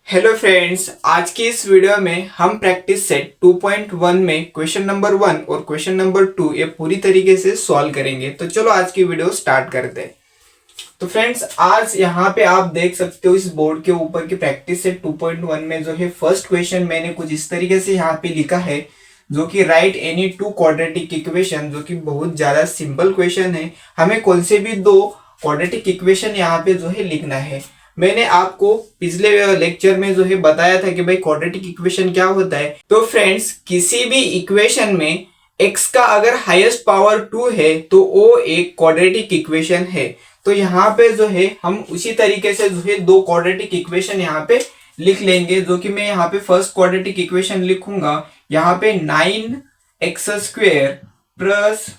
Hello friends, आज की इस वीडियो में हम प्रैक्टिस सेट 2.1 में क्वेश्चन नंबर 1 और क्वेश्चन नंबर 2 ये पूरी तरीके से सॉल्व करेंगे। तो चलो आज की वीडियो स्टार्ट करते हैं। तो फ्रेंड्स, आज यहाँ पे आप देख सकते हो इस बोर्ड के ऊपर की प्रैक्टिस सेट 2.1 में जो है फर्स्ट क्वेश्चन मैंने कुछ इस तरीके से यहाँ पे लिखा है, जो कि right any two quadratic equation, जो कि बहुत ज्यादा सिंपल क्वेश्चन है। हमें कौन से भी दो क्वाड्रेटिक इक्वेशन यहाँ पे जो है लिखना है। मैंने आपको पिछले लेक्चर में जो है बताया था कि भाई क्वाड्रेटिक इक्वेशन क्या होता है। तो फ्रेंड्स, किसी भी इक्वेशन में x का अगर हाईएस्ट पावर 2 है तो वो एक क्वाड्रेटिक इक्वेशन है। तो यहाँ पे जो है हम उसी तरीके से जो है दो क्वाड्रेटिक इक्वेशन यहाँ पे लिख लेंगे, जो कि मैं यहाँ पे फर्स्ट क्वाड्रेटिक इक्वेशन लिखूंगा। यहाँ पे 9x² plus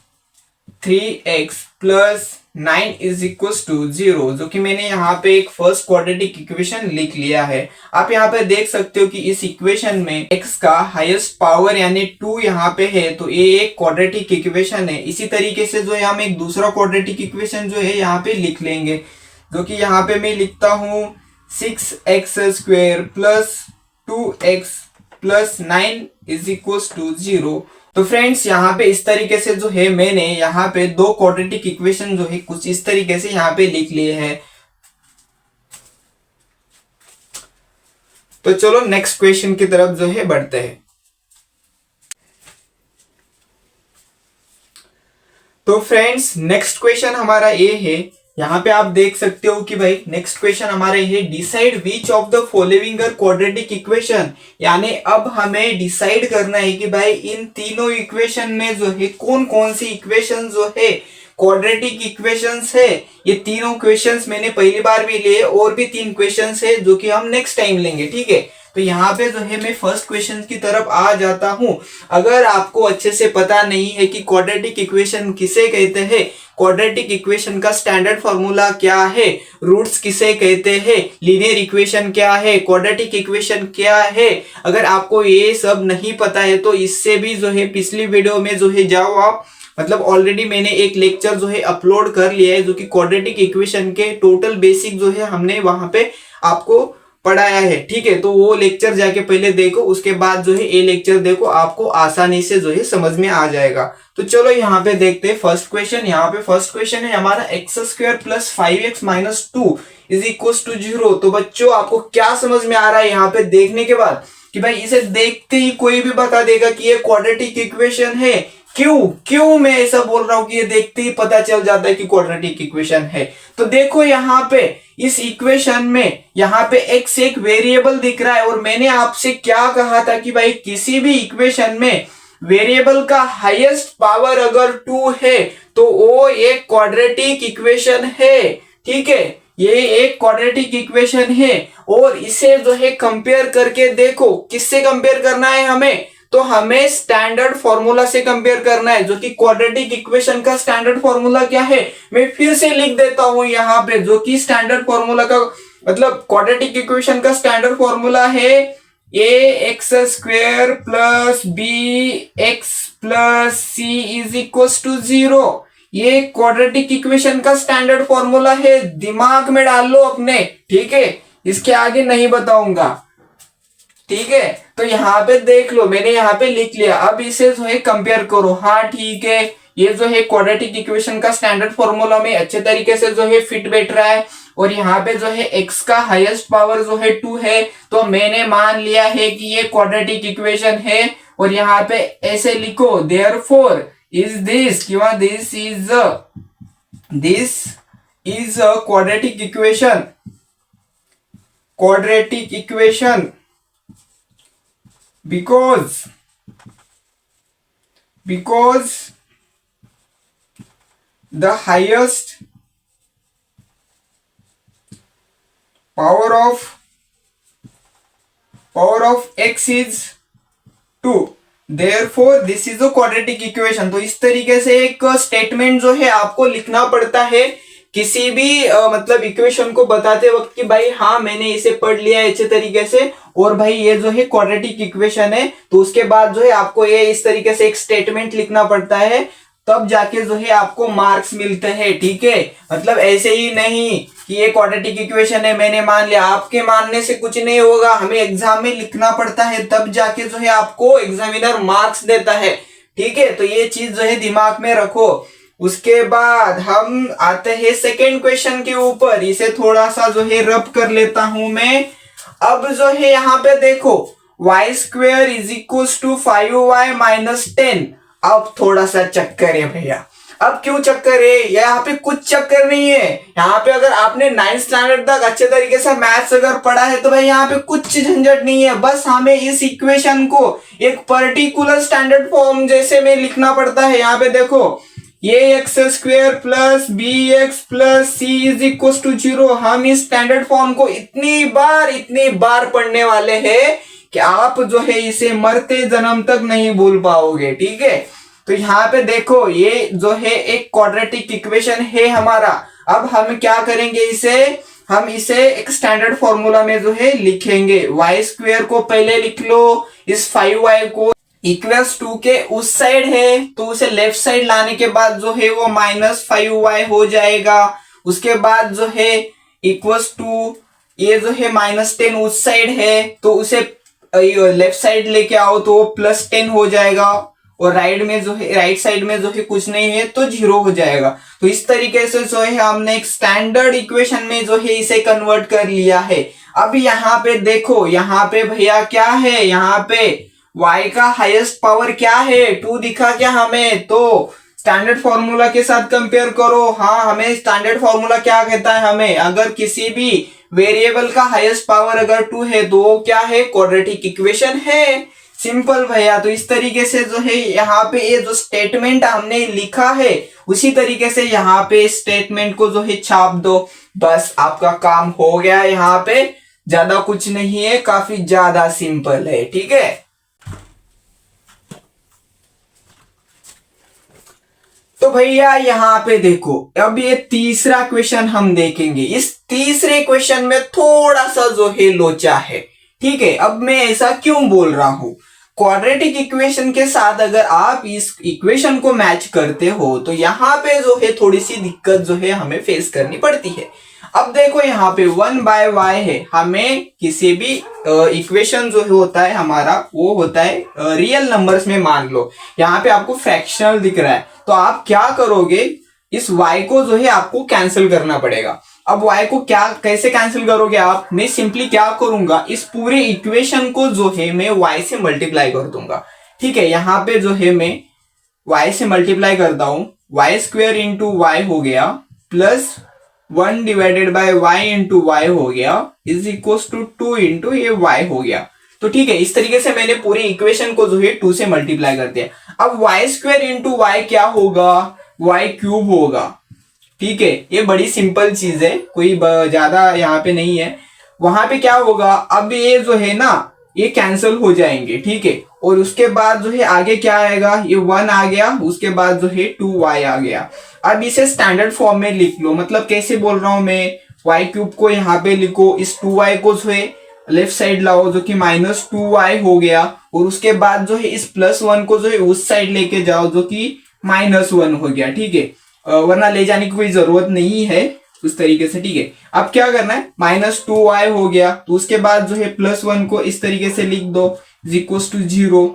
3x plus 9 is equal to 0, जो कि मैंने यहाँ पे एक फर्स्ट क्वाड्रेटिक इक्वेशन लिख लिया है। आप यहाँ पे देख सकते हो कि इस इक्वेशन में x का हाईएस्ट पावर यानी 2 यहाँ पे है, तो ये एक क्वाड्रेटिक इक्वेशन है। इसी तरीके से जो है हम एक दूसरा क्वाड्रेटिक इक्वेशन जो है यहाँ पे लिख लेंगे, जो कि यहाँ पे मैं लिखता हूँ 6x² plus 2x plus 9 is equal to 0। तो फ्रेंड्स, यहाँ पे इस तरीके से जो है मैंने यहाँ पे दो क्वाड्रेटिक इक्वेशन जो है कुछ इस तरीके से यहाँ पे लिख लिए हैं। तो चलो नेक्स्ट क्वेश्चन की तरफ जो है बढ़ते हैं। तो फ्रेंड्स, नेक्स्ट क्वेश्चन हमारा ये है। यहाँ पे आप देख सकते हो कि भाई नेक्स्ट क्वेश्चन हमारा ये decide which of the following are quadratic equation, यानी अब हमें डिसाइड करना है कि भाई इन तीनों इक्वेशन में जो है कौन कौन सी इक्वेशन जो है क्वाड्रेटिक इक्वेशंस है। ये तीनों क्वेश्चंस मैंने पहली बार भी लिए, और भी 3 क्वेश्चंस है जो कि हम नेक्स्ट टाइम लेंगे, ठीक है। तो यहाँ पे जो है मैं फर्स्ट क्वेश्चन की तरफ आ जाता हूँ। अगर आपको अच्छे से पता नहीं है कि क्वाड्रेटिक इक्वेशन किसे कहते हैं, क्वाड्रेटिक इक्वेशन का स्टैंडर्ड फॉर्मूला क्या है, रूट्स किसे कहते हैं, लीनियर इक्वेशन क्या है, क्वाड्रेटिक इक्वेशन क्या है, अगर आपको ये सब नहीं पता है तो इससे भी जो है पिछली वीडियो में जो है जाओ आप, मतलब ऑलरेडी मैंने एक लेक्चर जो है अपलोड कर लिया है, जो कि क्वाड्रेटिक इक्वेशन के टोटल बेसिक जो है हमने वहां पे आपको पढ़ाया है, ठीक है। तो वो लेक्चर जाके पहले देखो, उसके बाद जो है ये लेक्चर देखो, आपको आसानी से जो है समझ में आ जाएगा। तो चलो यहाँ पे देखते हैं फर्स्ट क्वेश्चन। यहाँ पे फर्स्ट क्वेश्चन है हमारा x² plus 5x minus 2 is equal to 0। तो बच्चों, आपको क्या समझ में आ रहा है यहाँ पे देखने के बाद कि भाई इसे देखते ही कोई भी बता देगा कि ये क्वाड्रेटिक इक्वेशन है। क्यों मैं ऐसा बोल रहा हूं कि ये देखते ही पता चल जाता है कि क्वाड्रेटिक इक्वेशन है। तो देखो यहाँ पे इस इक्वेशन में यहाँ पे x एक वेरिएबल दिख रहा है, और मैंने आपसे क्या कहा था कि भाई किसी भी इक्वेशन में वेरिएबल का हाईएस्ट पावर अगर 2 है तो वो एक क्वाड्रेटिक इक्वेशन है, ठीक है। ये एक क्वाड्रेटिक इक्वेशन है, और इसे जो है कंपेयर करके देखो, किससे कंपेयर करना है हमें, तो हमें स्टैंडर्ड फॉर्मूला से कंपेयर करना है, जो कि क्वाड्रेटिक इक्वेशन का स्टैंडर्ड फॉर्मूला क्या है, मैं फिर से लिख देता हूं यहाँ पे, जो कि स्टैंडर्ड फॉर्मूला का मतलब क्वाड्रेटिक इक्वेशन का स्टैंडर्ड फॉर्मूला है ax² plus bx plus c is equal to 0। ये क्वाड्रेटिक इक्वेशन का स्टैंडर्ड फॉर्मूला है, दिमाग में डाल लो अपने, ठीक है। इसके आगे नहीं बताऊंगा, ठीक है। तो यहाँ पे देख लो, मैंने यहाँ पे लिख लिया। अब इसे जो है कंपेयर करो। हाँ ठीक है, ये जो है क्वाड्रेटिक इक्वेशन का स्टैंडर्ड फॉर्मूला में अच्छे तरीके से जो है फिट बैठ रहा है, और यहाँ पे जो है x का हाईएस्ट पावर जो है 2 है, तो मैंने मान लिया है कि ये क्वाड्रेटिक इक्वेशन है। और यहाँ पे ऐसे लिखो, देयरफॉर इज दिस, क्यों this is a quadratic equation, quadratic equation because the highest power of x is 2, therefore this is a quadratic equation। तो इस तरीके से एक स्टेटमेंट जो है आपको लिखना पड़ता है किसी भी मतलब इक्वेशन को बताते वक्त कि भाई हाँ मैंने इसे पढ़ लिया है अच्छे तरीके से, और भाई ये जो है क्वाड्रेटिक इक्वेशन है। तो उसके बाद जो है आपको ये इस तरीके से एक स्टेटमेंट लिखना पड़ता है, तब जाके जो है आपको मार्क्स मिलते हैं, ठीक है। मतलब ऐसे ही नहीं कि ये क्वाड्रेटिक इक्वेशन है, मैंने मान लिया। आपके मानने से कुछ नहीं होगा, हमें एग्जाम में लिखना पड़ता है, तब जाके जो है आपको एग्जामिनर मार्क्स देता है। ठीक है, तो ये चीज जो है दिमाग में रखो। उसके बाद हम आते हैं सेकेंड क्वेश्चन के ऊपर। इसे थोड़ा सा जो है रब कर लेता हूं मैं। अब जो है यहाँ पे देखो, y square is equal to 5y minus 10। अब थोड़ा सा चक्कर है भैया। अब क्यों चक्कर है? यहाँ पे कुछ चक्कर नहीं है। यहाँ पे अगर आपने 9th स्टैंडर्ड तक अच्छे तरीके से मैथ्स अगर पढ़ा है तो भाई यहाँ पे कुछ झंझट नहीं है। बस हमें इस इक्वेशन को एक पर्टिकुलर स्टैंडर्ड फॉर्म जैसे में लिखना पड़ता है। यहाँ पे देखो, ये x square plus b x plus c is equal to 0। हम इस स्टैंडर्ड फॉर्म को इतनी बार पढ़ने वाले हैं कि आप जो है इसे मरते जन्म तक नहीं भूल पाओगे। ठीक है, तो यहाँ पे देखो, ये जो है एक क्वाड्रेटिक इक्वेशन है हमारा। अब हम क्या करेंगे, हम इसे एक स्टैंडर्ड फॉर्मूला में जो है लिखेंगे। वाई स्क्वेयर को पहले लिख लो, इस 5y को इक्वल्स 2 के उस साइड है तो उसे लेफ्ट साइड लाने के बाद जो है वो माइनस 5y हो जाएगा। उसके बाद जो है इक्वल्स टू, ये जो है माइनस 10 उस साइड है तो उसे लेफ्ट साइड लेके आओ तो प्लस 10 हो जाएगा। और राइट साइड में जो है कुछ नहीं है तो 0 हो जाएगा। तो इस तरीके से जो है हमने एक स्टैंडर्ड इक्वेशन में जो है इसे कन्वर्ट कर लिया है। अब यहाँ पे देखो, यहाँ पे भैया क्या है, यहाँ पे y का हाईएस्ट पावर क्या है, 2 दिखा क्या हमें? तो स्टैंडर्ड फॉर्मूला के साथ कंपेयर करो। हाँ, हमें स्टैंडर्ड फॉर्मूला क्या कहता है, हमें अगर किसी भी वेरिएबल का हाईएस्ट पावर अगर 2 है तो वो क्या है, क्वाड्रेटिक इक्वेशन है। सिंपल भैया। तो इस तरीके से जो है यहाँ पे ये जो स्टेटमेंट हमने लिखा है उसी तरीके से यहाँ पे स्टेटमेंट को जो है छाप दो, बस आपका काम हो गया। यहाँ पे ज्यादा कुछ नहीं है, काफी ज्यादा सिंपल है। ठीक है, तो भैया यहाँ पे देखो, अब ये तीसरा क्वेश्चन हम देखेंगे। इस तीसरे क्वेश्चन में थोड़ा सा जो है लोचा है। ठीक है, अब मैं ऐसा क्यों बोल रहा हूं, क्वाड्रेटिक इक्वेशन के साथ अगर आप इस इक्वेशन को मैच करते हो तो यहाँ पे जो है थोड़ी सी दिक्कत जो है हमें फेस करनी पड़ती है। अब देखो, यहाँ पे 1/y है। हमें किसी भी इक्वेशन जो होता है हमारा वो होता है रियल नंबर्स में। मान लो यहाँ पे आपको फ्रैक्शनल दिख रहा है तो आप क्या करोगे, इस y को जो है आपको कैंसिल करना पड़ेगा। अब y को क्या कैसे कैंसिल करोगे आप, मैं सिंपली क्या करूंगा, इस पूरे इक्वेशन को जो है मैं y से मल्टीप्लाई कर दूंगा। ठीक है, यहाँ पे जो है मैं y से मल्टीप्लाई करता हूं, वाई स्क्वेयर इंटू वाई हो गया plus 1 divided by y into y हो गया इज इक्वल टू 2 इंटू ये y हो गया। तो ठीक है, इस तरीके से मैंने पूरी इक्वेशन को जो है 2 से मल्टीप्लाई कर दिया। अब वाई स्क्वेयर इंटू वाई क्या होगा, वाई क्यूब होगा। ठीक है, ये बड़ी सिंपल चीज है, कोई ज्यादा यहाँ पे नहीं है। वहां पे क्या होगा, अब ये जो है ना ये कैंसिल हो जाएंगे। ठीक है, और उसके बाद जो है आगे क्या आएगा, ये 1 आ गया, उसके बाद जो है 2y आ गया। अब इसे स्टैंडर्ड फॉर्म में लिख लो। मतलब कैसे बोल रहा हूं मैं, वाई क्यूब को यहाँ पे लिखो, इस 2y को जो है लेफ्ट साइड लाओ जो कि माइनस 2y हो गया, और उसके बाद जो है इस प्लस 1 को जो है उस साइड लेके जाओ जो कि माइनस 1 हो गया। ठीक है, वरना ले जाने की कोई जरूरत नहीं है उस तरीके से। ठीक है, अब क्या करना है, माइनस 2y हो गया तो उसके बाद जो है प्लस 1 को इस तरीके से लिख दो इज इक्वल टू 0।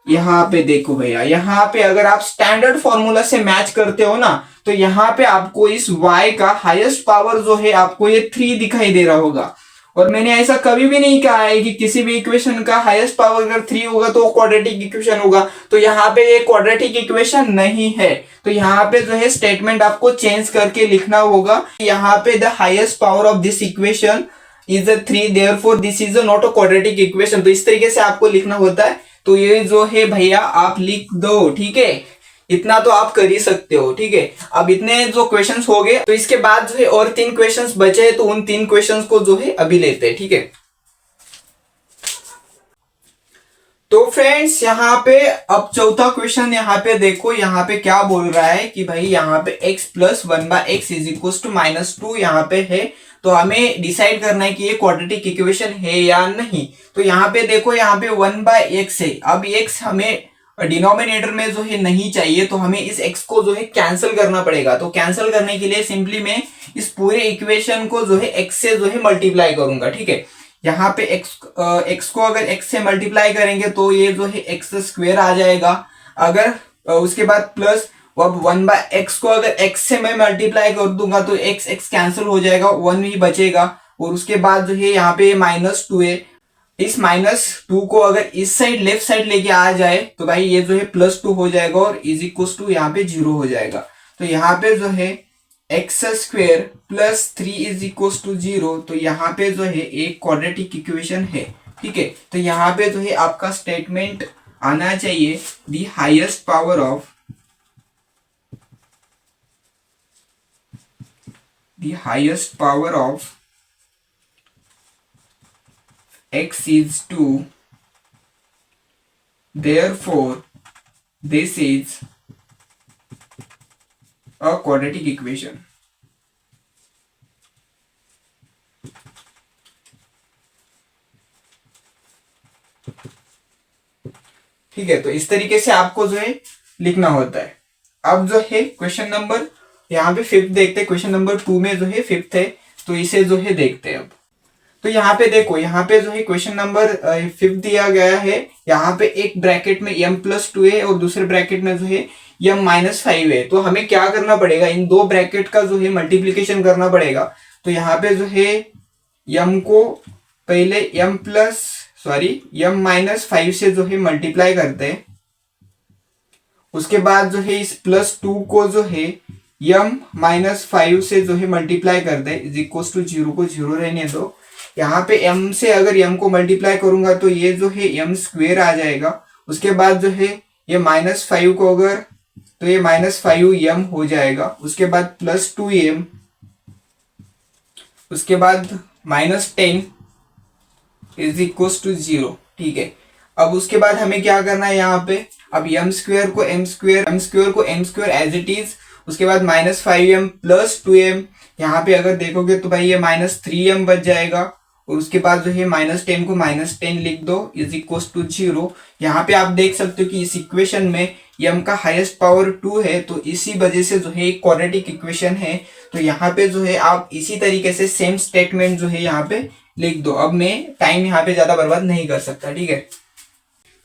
यहाँ पे देखो भैया, यहाँ पे अगर आप स्टैंडर्ड फॉर्मूला से मैच करते हो ना तो यहाँ पे आपको इस y का हाईएस्ट पावर जो है आपको ये 3 दिखाई दे रहा होगा। और मैंने ऐसा कभी भी नहीं कहा है कि किसी भी इक्वेशन का हाईएस्ट पावर अगर 3 होगा तो क्वाड्रेटिक इक्वेशन होगा। तो यहाँ पे ये क्वाड्रेटिक इक्वेशन नहीं है, तो यहाँ पे जो है स्टेटमेंट आपको चेंज करके लिखना होगा। यहाँ पे the highest power of this equation is 3, therefore this is not a quadratic equation. तो इस तरीके से आपको लिखना होता है। तो ये जो है भैया आप लिख दो। ठीक है, इतना तो आप कर ही सकते हो। ठीक है, अब इतने जो क्वेश्चंस हो गए, तो इसके बाद जो है और 3 क्वेश्चंस बचे हैं, तो उन 3 क्वेश्चंस को जो है अभी लेते हैं। ठीक है, तो फ्रेंड्स यहाँ पे अब चौथा क्वेश्चन यहाँ पे देखो, यहाँ पे क्या बोल रहा है कि भाई यहाँ पे x plus 1/x is equal to -2 यहाँ पे है। तो हमें डिसाइड करना है कि ये क्वाड्रेटिक इक्वेशन है या नहीं। तो यहाँ पे देखो, यहाँ पे 1/x है। अब x हमें डिनोमिनेटर में जो है नहीं चाहिए, तो हमें इस x को जो है कैंसिल करना पड़ेगा। तो कैंसिल करने के लिए सिंपली मैं इस पूरे इक्वेशन को जो है x से जो है मल्टीप्लाई करूंगा, ठीक है। यहाँ पे x को अगर x से मल्टीप्लाई करेंगे तो ये जो है x स्क्वेयर आ जाएगा। अगर उसके बाद प्लस अब 1/x को अगर x से मैं मल्टीप्लाई कर दूंगा तो x कैंसिल हो जाएगा, 1 ही बचेगा। और उसके बाद जो है यहाँ पे -2 है, इस -2 को अगर इस साइड लेफ्ट साइड लेके आ जाए तो भाई ये जो है +2 हो जाएगा और इज इक्वल टू यहाँ पे 0 हो जाएगा। तो यहाँ पे जो है x² + 3 इज इक्वल टू 0, तो यहाँ पे जो है एक क्वाड्रेटिक इक्वेशन है, ठीक है। तो यहाँ पे जो है आपका स्टेटमेंट आना चाहिए the highest power of x is 2, therefore this is a quadratic equation। ठीक है, तो इस तरीके से आपको जो है लिखना होता है। अब जो है क्वेश्चन नंबर यहाँ पे 5 देखते हैं। क्वेश्चन नंबर 2 में जो है 5 है, तो इसे जो है देखते हैं अब। तो यहाँ पे देखो, यहाँ पे जो है क्वेश्चन नंबर 5 दिया गया है। यहाँ पे एक ब्रैकेट में m+2 है और दूसरे ब्रैकेट में जो है m-5 है। तो हमें क्या करना पड़ेगा, इन दो ब्रैकेट का जो है मल्टीप्लीकेशन करना पड़ेगा। तो यहाँ पे जो है m को पहले m-5 से जो है मल्टीप्लाई करते हैं। उसके बाद जो है इस +2 को जो है m-5 से जो है मल्टीप्लाई कर दे, इज इक्वल टू 0 को 0 रहने दो। यहाँ पे m से अगर m को मल्टीप्लाई करूंगा तो ये जो है m² आ जाएगा। उसके बाद जो है ये -5 को अगर, तो ये -5m हो जाएगा। उसके बाद +2m, उसके बाद -10 इज इक्वल टू 0, ठीक है। अब उसके बाद हमें क्या करना है, यहाँ पे अब m² को m² एज इट इज। उसके बाद -5m + 2m, यहाँ पे अगर देखोगे तो भाई ये -3m बच जाएगा। और उसके बाद जो है -10 को -10 लिख दो, इज इक्वल टू 0। यहाँ पे आप देख सकते हो कि इस इक्वेशन में m का हाईएस्ट पावर 2 है, तो इसी वजह से जो है एक क्वाड्रेटिक इक्वेशन है। तो यहाँ पे जो है आप इसी तरीके से सेम स्टेटमेंट जो है यहाँ पे लिख दो। अब मैं टाइम यहाँ पे ज्यादा बर्बाद नहीं कर सकता, ठीक है।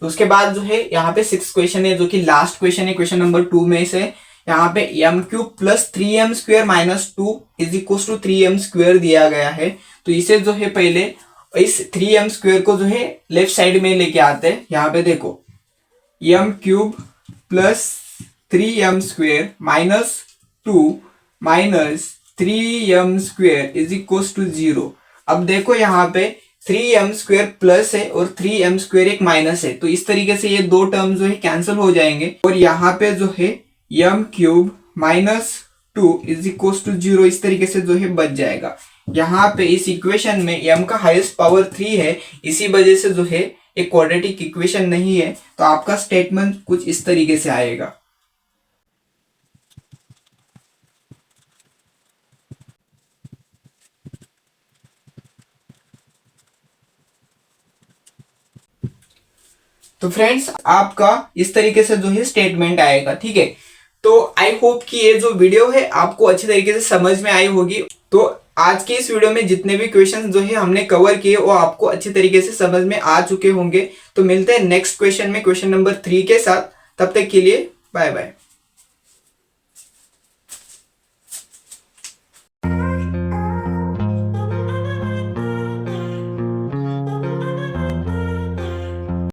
तो उसके बाद जो है यहाँ पे 6 क्वेश्चन है, जो कि लास्ट क्वेश्चन है क्वेश्चन नंबर 2 में से। यहाँ पे m³ + 3m² - 2 is equal to 3m² दिया गया है। तो इसे जो है पहले इस 3m² को जो है लेफ्ट साइड में लेके आते हैं। यहाँ पे देखो m³ + 3m² - 2 - 3m² is equal to 0। अब देखो यहाँ पे 3m² प्लस है और 3m² एक माइनस है, तो इस तरीके से ये दो टर्म जो है कैंसिल हो जाएंगे। और यहाँ पे जो है m³ - 2 इज इक्वल टू 0 इस तरीके से जो है बच जाएगा। यहाँ पे इस इक्वेशन में m का हाईएस्ट पावर 3 है, इसी वजह से जो है एक क्वाड्रेटिक इक्वेशन नहीं है। तो आपका स्टेटमेंट कुछ इस तरीके से आएगा। तो फ्रेंड्स आपका इस तरीके से जो है स्टेटमेंट आएगा, ठीक है। तो आई होप कि ये जो वीडियो है आपको अच्छी तरीके से समझ में आई होगी। तो आज के इस वीडियो में जितने भी क्वेश्चन जो है हमने कवर किए वो आपको अच्छी तरीके से समझ में आ चुके होंगे। तो मिलते हैं नेक्स्ट क्वेश्चन में, क्वेश्चन नंबर 3 के साथ। तब तक के लिए बाय बाय।